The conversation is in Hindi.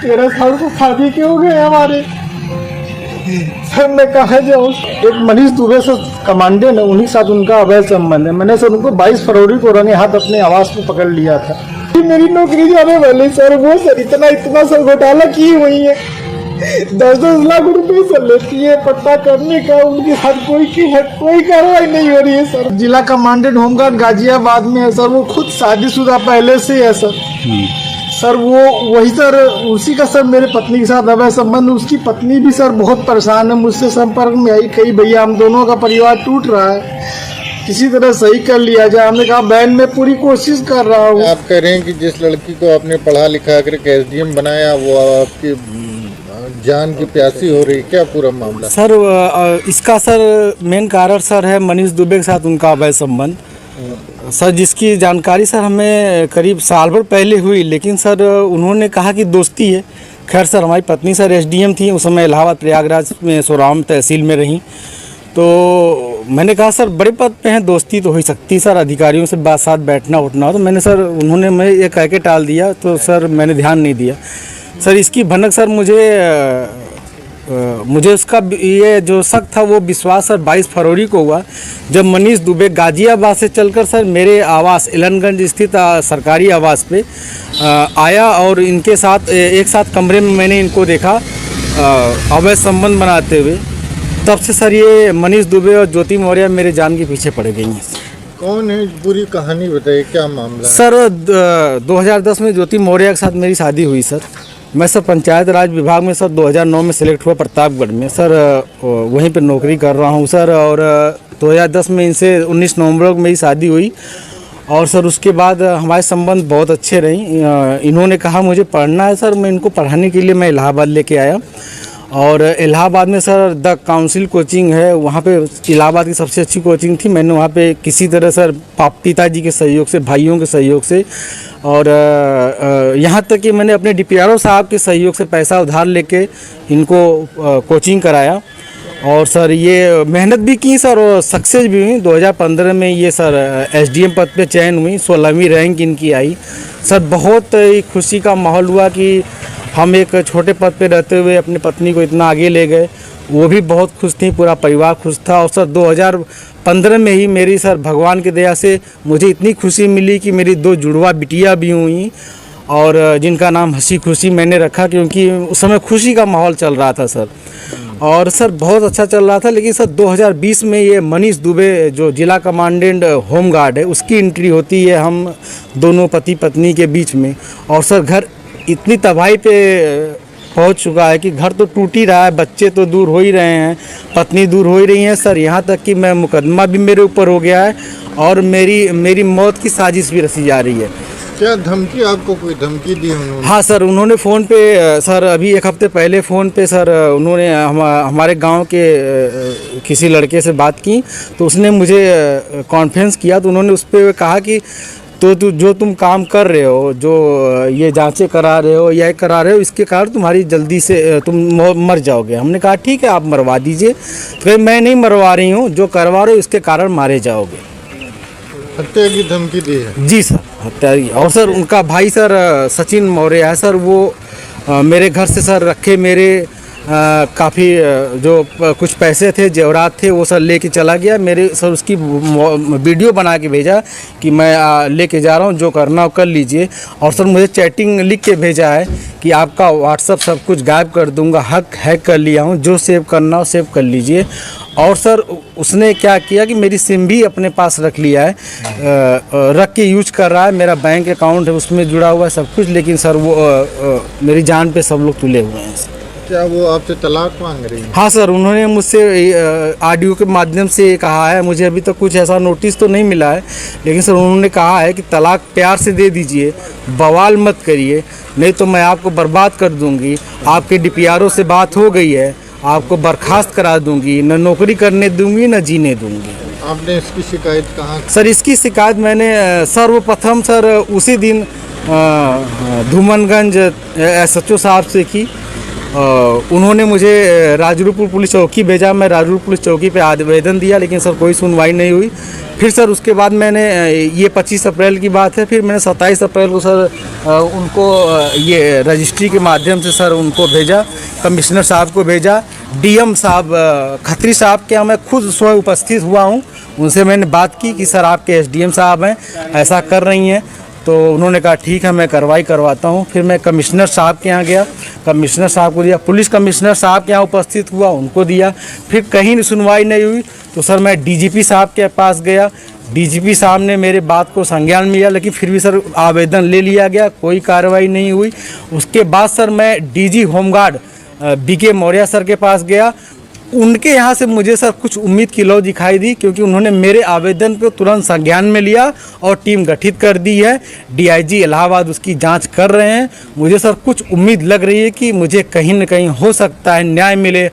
13 साल से शादी के हो गए हमारे। सर मैं कहा जाऊँ, एक मनीष दुबे से कमांडेंट है, उन्हीं के साथ उनका अवैध संबंध है। मैंने सर उनको 22 फरवरी को रंगे हाथ अपने आवास में पकड़ लिया था। मेरी नौकरी जाने वाली सर, वो सर इतना सर घोटाला की हुई है, 10-10 लाख रुपए सर लेती है पट्टा करने का। उनके साथ कोई कार्रवाई नहीं हो रही है सर। जिला कमांडेंट होमगार्ड गाजियाबाद में है सर, वो खुद शादीशुदा पहले से है सर। सर वो वही सर, उसी का सर मेरे पत्नी के साथ अवैध संबंध। उसकी पत्नी भी सर बहुत परेशान है, मुझसे संपर्क में आई, कही भैया हम दोनों का परिवार टूट रहा है, किसी तरह सही कर लिया जाए। हमने कहा बहन मैं पूरी कोशिश कर रहा हूँ। आप कह रहे हैं कि जिस लड़की को आपने पढ़ा लिखा कर एसडीएम बनाया वो आपकी जान की प्यासी हो रही, क्या पूरा मामला? सर इसका सर मेन कारण सर है मनीष दुबे के साथ उनका अवैध संबंध सर, जिसकी जानकारी सर हमें करीब साल भर पहले हुई, लेकिन सर उन्होंने कहा कि दोस्ती है। खैर सर हमारी पत्नी सर एसडीएम थी उस समय, इलाहाबाद प्रयागराज में सोराम तहसील में रहीं। तो मैंने कहा सर बड़े पद पे हैं, दोस्ती तो हो ही सकती सर, अधिकारियों से बात साथ बैठना उठना हो। तो मैंने सर उन्होंने मैं ये कह के टाल दिया, तो सर मैंने ध्यान नहीं दिया। सर इसकी भनक सर मुझे उसका ये जो शक था वो विश्वास सर 22 फरवरी को हुआ, जब मनीष दुबे गाजियाबाद से चलकर सर मेरे आवास एलनगंज स्थित सरकारी आवास पे आया और इनके साथ एक साथ कमरे में मैंने इनको देखा अवैध संबंध बनाते हुए। तब से सर ये मनीष दुबे और ज्योति मौर्य मेरे जान के पीछे पड़ गई हैं। कौन है, पूरी कहानी बताइए, क्या मामला? सर 2010 में ज्योति मौर्य के साथ मेरी शादी हुई सर। मैं सर पंचायत राज विभाग में सर 2009 में सिलेक्ट हुआ प्रतापगढ़ में सर, वहीं पर नौकरी कर रहा हूँ सर। और 2010 में इनसे 19 नवंबर को मेरी शादी हुई और सर उसके बाद हमारे संबंध बहुत अच्छे रही। इन्होंने कहा मुझे पढ़ना है सर, मैं इनको पढ़ाने के लिए मैं इलाहाबाद लेके आया और इलाहाबाद में सर द काउंसिल कोचिंग है, वहाँ पे इलाहाबाद की सबसे अच्छी कोचिंग थी। मैंने वहाँ पे किसी तरह सर पिताजी के सहयोग से, भाइयों के सहयोग से और यहाँ तक कि मैंने अपने डीपीआरओ साहब के सहयोग से पैसा उधार लेके इनको कोचिंग कराया और सर ये मेहनत भी की सर और सक्सेस भी हुई। 2015 में ये सर एसडीएम पद पे चयन हुई, 16वीं रैंक इनकी आई। सर बहुत ही खुशी का माहौल हुआ कि हम एक छोटे पद पे रहते हुए अपनी पत्नी को इतना आगे ले गए। वो भी बहुत खुश थी, पूरा परिवार खुश था। और सर 2015 में ही मेरी सर भगवान की दया से मुझे इतनी खुशी मिली कि मेरी 2 जुड़वा बिटिया भी हुई और जिनका नाम हंसी खुशी मैंने रखा, क्योंकि उस समय खुशी का माहौल चल रहा था सर। और सर बहुत अच्छा चल रहा था। लेकिन सर 2020 में ये मनीष दुबे जो जिला कमांडेंट होमगार्ड है उसकी एंट्री होती है हम दोनों पति पत्नी के बीच में। और सर घर इतनी तबाही पे पहुंच चुका है कि घर तो टूट ही रहा है, बच्चे तो दूर हो ही रहे हैं, पत्नी दूर हो ही रही है सर। यहाँ तक कि मैं मुकदमा भी मेरे ऊपर हो गया है और मेरी मौत की साजिश भी रची जा रही है। क्या धमकी, आपको कोई धमकी दी उन्होंने? हाँ सर, उन्होंने फ़ोन पे सर अभी 1 हफ्ते पहले फ़ोन पे सर उन्होंने हमारे गांव के किसी लड़के से बात की, तो उसने मुझे कॉन्फ्रेंस किया। तो उन्होंने उस पर कहा कि तो जो तुम काम कर रहे हो, जो ये जांचें करा रहे हो या करा रहे हो, इसके कारण तुम्हारी जल्दी से तुम मर जाओगे। हमने कहा ठीक है आप मरवा दीजिए। तो मैं नहीं मरवा रही हूँ, जो करवा रहे हो इसके कारण मारे जाओगे। हत्या की धमकी दी है? जी सर, हत्या की। और सर उनका भाई सर सचिन मौर्य है सर, वो मेरे घर से सर रखे मेरे काफ़ी जो कुछ पैसे थे, जेवरात थे, वो सर लेके चला गया। मेरे सर उसकी वीडियो बना के भेजा कि मैं लेके जा रहा हूँ, जो करना हो कर लीजिए। और सर मुझे चैटिंग लिख के भेजा है कि आपका व्हाट्सअप सब कुछ गायब कर दूंगा, हैक कर लिया हूँ, जो सेव करना हो सेव कर लीजिए। और सर उसने क्या किया कि मेरी सिम भी अपने पास रख लिया है, रख के यूज कर रहा है। मेरा बैंक अकाउंट है उसमें जुड़ा हुआ है सब कुछ, लेकिन सर वो मेरी जान पे सब लोग तुले हुए हैं। क्या वो आपसे तलाक मांग रही है? हाँ सर, उन्होंने मुझसे ऑडियो के माध्यम से कहा है, मुझे अभी तक कुछ ऐसा नोटिस तो नहीं मिला है, लेकिन सर उन्होंने कहा है कि तलाक प्यार से दे दीजिए, बवाल मत करिए, नहीं तो मैं आपको बर्बाद कर दूंगी। आपके डीपीआरओ से बात हो गई है, आपको बर्खास्त करा दूंगी, न नौकरी करने दूंगी न जीने दूंगी। आपने इसकी शिकायत कहाँ? सर इसकी शिकायत मैंने सर्वप्रथम सर उसी दिन धूमनगंज SHO साहब से की। उन्होंने मुझे राजरूपुर पुलिस चौकी भेजा, मैं राजरूपुर पुलिस चौकी पे आवेदन दिया, लेकिन सर कोई सुनवाई नहीं हुई। फिर सर उसके बाद मैंने ये 25 अप्रैल की बात है, फिर मैंने 27 अप्रैल को सर उनको ये रजिस्ट्री के माध्यम से सर उनको भेजा, कमिश्नर साहब को भेजा, डीएम साहब खत्री साहब के यहाँ मैं खुद स्वयं उपस्थित हुआ हूँ। उनसे मैंने बात की कि सर आपके एसडीएम साहब हैं ऐसा कर रही हैं, तो उन्होंने कहा ठीक है मैं कार्रवाई करवाता हूँ। फिर मैं कमिश्नर साहब के यहाँ गया, कमिश्नर साहब को दिया, पुलिस कमिश्नर साहब के यहाँ उपस्थित हुआ, उनको दिया। फिर कहीं सुनवाई नहीं हुई तो सर मैं डीजीपी साहब के पास गया, डीजीपी साहब ने मेरे बात को संज्ञान में लिया, लेकिन फिर भी सर आवेदन ले लिया गया, कोई कार्रवाई नहीं हुई। उसके बाद सर मैं DG home guard BK Maurya sir के पास गया, उनके यहाँ से मुझे सर कुछ उम्मीद की लौ दिखाई दी, क्योंकि उन्होंने मेरे आवेदन को तुरंत संज्ञान में लिया और टीम गठित कर दी है। डीआईजी इलाहाबाद उसकी जांच कर रहे हैं। मुझे सर कुछ उम्मीद लग रही है कि मुझे कहीं न कहीं हो सकता है न्याय मिले।